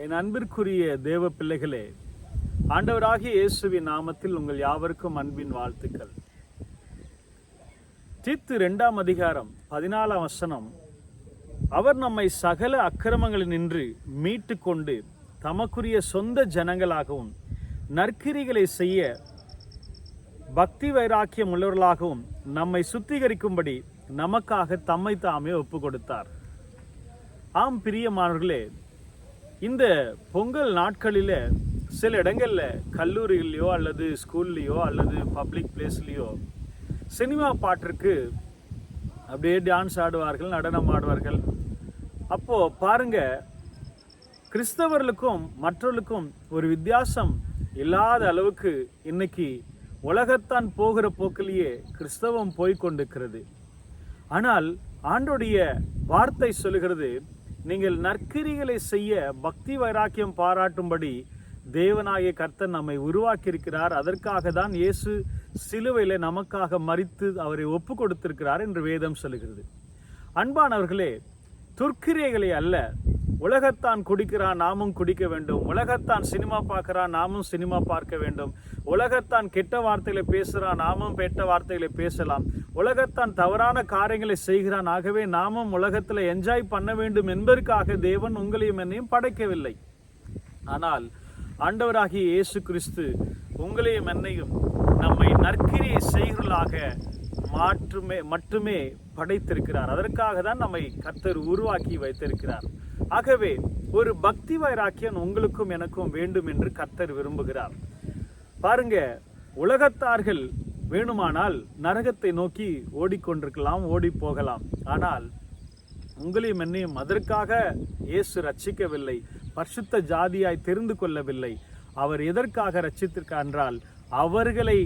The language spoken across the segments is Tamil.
என் அன்பிற்குரிய தேவ பிள்ளைகளே, ஆண்டவராகிய இயேசுவின் நாமத்தில் உங்கள் யாவருக்கும் அன்பின் வாழ்த்துக்கள். தீத்து 2ஆம் அதிகாரம் 14ஆம் வசனம், அவர் நம்மை சகல அக்கிரமங்களினின்று மீட்டு கொண்டு தமக்குரிய சொந்த ஜனங்களாகவும் நற்கிரிகளை செய்ய பக்தி வைராக்கியம் உள்ளவர்களாகவும் நம்மை சுத்திகரிக்கும்படி நமக்காக தம்மை தாமே ஒப்பு கொடுத்தார். ஆம் பிரியமானவர்களே, இந்த பொங்கல் நாட்களில் சில இடங்களில் கல்லூரிகள்லையோ அல்லது ஸ்கூல்லையோ அல்லது பப்ளிக் பிளேஸ்லேயோ சினிமா பாட்டிற்கு அப்படியே டான்ஸ் ஆடுவார்கள், நடனம் ஆடுவார்கள். அப்போது பாருங்க, கிறிஸ்தவர்களுக்கும் மற்றவர்களுக்கும் ஒரு வித்தியாசம் இல்லாத அளவுக்கு இன்னைக்கு உலகத்தான் போகிற போக்கிலேயே கிறிஸ்தவம் போய்கொண்டிருக்கிறது. ஆனால் ஆண்டோடைய வார்த்தை சொல்லுகிறது, நீங்கள் நற்கிரிகளை செய்ய பக்தி வைராக்கியம் பாராட்டும்படி தேவனாகிய கர்த்தர் நம்மை உருவாக்கி இருக்கிறார். அதற்காக தான் இயேசு சிலுவையில் நமக்காக மரித்து அவரை ஒப்பு கொடுத்திருக்கிறார் என்று வேதம் சொல்லுகிறது. அன்பானவர்களே, துர்க்கிரியைகளை அல்ல, உலகத்தான் குடிக்கிறான் நாமும் குடிக்க வேண்டும், உலகத்தான் சினிமா பார்க்கிறான் நாமும் சினிமா பார்க்க வேண்டும், உலகத்தான் கெட்ட வார்த்தைகளை பேசுகிறான் நாமும் கெட்ட வார்த்தைகளை பேசலாம், உலகத்தான் தவறான காரியங்களை செய்கிறான், ஆகவே நாமும் உலகத்தில் என்ஜாய் பண்ண வேண்டும் என்பதற்காக தேவன் உங்களையும் என்னையும் படைக்கவில்லை. ஆனால் ஆண்டவராகிய இயேசு கிறிஸ்து உங்களையும் என்னையும் நம்மை நற்கிரியை செய்கிறவர்களாக மட்டுமே படைத்திருக்கிறார். அதற்காக தான் நம்மை கர்த்தர் உருவாக்கி வைத்திருக்கிறார். ஆகவே ஒரு பக்தி வைராக்கியம் உங்களுக்கும் எனக்கும் வேண்டும் என்று கர்த்தர் விரும்புகிறார். பாருங்க, உலகத்தார்கள் வேணுமானால் நரகத்தை நோக்கி ஓடிக்கொண்டிருக்கலாம், ஓடி போகலாம். ஆனால் உங்களையும் என்னையும் அதற்காக இயேசு ரட்சிக்கவில்லை, பரிசுத்த ஜாதியாய் தெரிந்து கொள்ளவில்லை. அவர் எதற்காக ரட்சித்திருக்கார் என்றால், அவர்களை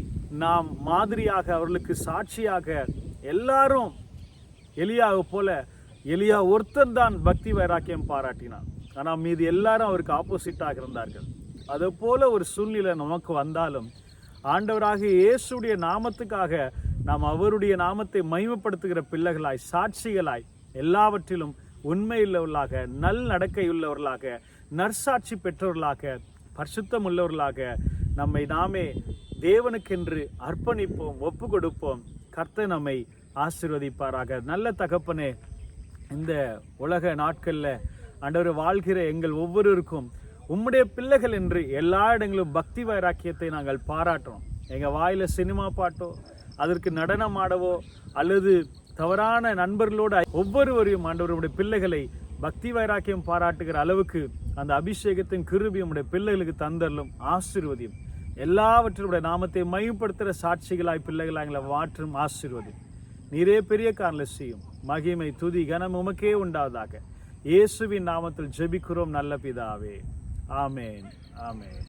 நாம் மாதிரியாக, அவர்களுக்கு சாட்சியாக, எல்லாரும் எலியாவை போல, எலியா ஒருத்தன் தான் பக்தி வைராக்கியம் பாராட்டினான், ஆனால் மீது எல்லாரும் அவருக்கு ஆப்போசிட்டாக இருந்தார்கள். அது போல ஒரு சூழ்நிலை நமக்கு வந்தாலும் ஆண்டவராக இயேசுடைய நாமத்துக்காக நாம் அவருடைய நாமத்தை மகிமைப்படுத்துகிற பிள்ளைகளாய், சாட்சிகளாய், எல்லாவற்றிலும் உண்மையுள்ளவர்களாக, நல் நடக்கையுள்ளவர்களாக, நற்சாட்சி பெற்றவர்களாக, பரிசுத்தம் உள்ளவர்களாக நம்மை நாமே தேவனுக்கென்று அர்ப்பணிப்போம், ஒப்பு கொடுப்போம். கர்த்தர் நம்மை ஆசீர்வதிப்பாராக. நல்ல தகப்பனே, இந்த உலக நாட்களில் ஆண்டவர் வாழ்கிற எங்கள் ஒவ்வொருவருக்கும் உம்முடைய பிள்ளைகள் என்று எல்லா இடங்களும் பக்தி வைராக்கியத்தை நாங்கள் பாராட்டுறோம். எங்கள் வாயில் சினிமா பாட்டோ, அதற்கு நடனம் ஆடவோ அல்லது தவறான நண்பர்களோடு ஒவ்வொருவரையும் ஆண்டவருடைய பிள்ளைகளை பக்தி வைராக்கியம் பாராட்டுகிற அளவுக்கு அந்த அபிஷேகத்தின் கிருபை உம்முடைய பிள்ளைகளுக்கு தந்தரலும், ஆசீர்வதியும். எல்லாவற்றுடைய நாமத்தை மகிமைப்படுத்துகிற சாட்சிகளாய் பிள்ளைகளாய் எங்களை மாற்றும், ஆசீர்வதியும். நீரே பெரிய காரணம் செய்யும். மகிமை துதி கனம் உமக்கே உண்டாவதாக. இயேசுவின் நாமத்தில் ஜெபிக்கிறோம் நல்ல பிதாவே. ஆமேன், ஆமேன்.